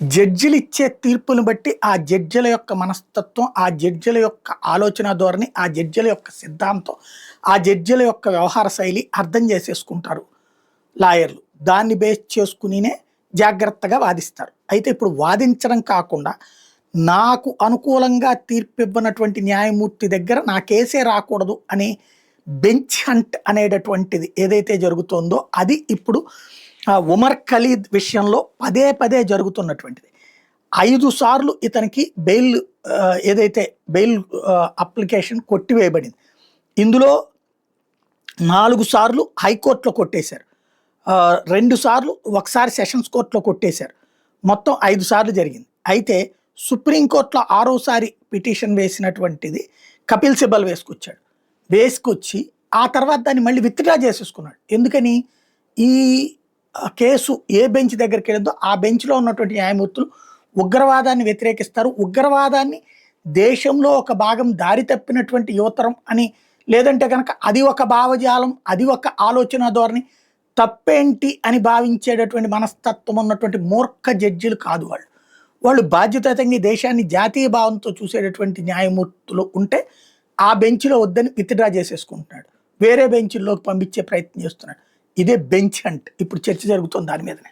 జడ్జిలు ఇచ్చే తీర్పుని బట్టి ఆ జడ్జిల యొక్క మనస్తత్వం, ఆ జడ్జిల యొక్క ఆలోచన ధోరణి, ఆ జడ్జిల యొక్క సిద్ధాంతం, ఆ జడ్జిల యొక్క వ్యవహార శైలి అర్థం చేసేసుకుంటారు లాయర్లు. దాన్ని బేస్ చేసుకునినే జాగ్రత్తగా వాదిస్తారు. అయితే ఇప్పుడు వాదించడం కాకుండా నాకు అనుకూలంగా తీర్పు ఇవ్వనటువంటి న్యాయమూర్తి దగ్గర నా కేసే రాకూడదు అని బెంచ్ హంట్ అనేటటువంటిది ఏదైతే జరుగుతోందో అది ఇప్పుడు ఉమర్ ఖలీద్ విషయంలో పదే పదే జరుగుతున్నటువంటిది. 5 సార్లు ఇతనికి బెయిల్ ఏదైతే బెయిల్ అప్లికేషన్ కొట్టివేయబడింది. ఇందులో 4 సార్లు హైకోర్టులో కొట్టేశారు. 2 సార్లు ఒకసారి సెషన్స్ కోర్టులో కొట్టేశారు. మొత్తం 5 సార్లు జరిగింది. అయితే సుప్రీంకోర్టులో 6వసారి పిటిషన్ వేసినటువంటిది కపిల్ సిబల్ వేసుకొచ్చి ఆ తర్వాత దాన్ని మళ్ళీ విత్డ్రా చేసేసుకున్నాడు. ఎందుకని? ఈ కేసు ఏ బెంచ్ దగ్గరికి వెళ్ళిందో ఆ బెంచ్లో ఉన్నటువంటి న్యాయమూర్తులు ఉగ్రవాదాన్ని వ్యతిరేకిస్తారు. ఉగ్రవాదాన్ని దేశంలో ఒక భాగం దారి తప్పినటువంటి యువతరం అని, లేదంటే కనుక అది ఒక భావజాలం, అది ఒక ఆలోచన ధోరణి, తప్పేంటి అని భావించేటటువంటి మనస్తత్వం ఉన్నటువంటి మూర్ఖ జడ్జిలు కాదు వాళ్ళు. వాళ్ళు బాధ్యతాయుతంగా దేశాన్ని జాతీయ భావంతో చూసేటటువంటి న్యాయమూర్తులు ఉంటే ఆ బెంచ్లో వద్దని విత్డ్రా చేసేసుకుంటున్నాడు. వేరే బెంచ్ల్లోకి పంపించే ప్రయత్నం చేస్తున్నాడు. ఇదే బెంచ్ హంట్. ఇప్పుడు చర్చ జరుగుతుంది దాని మీదనే.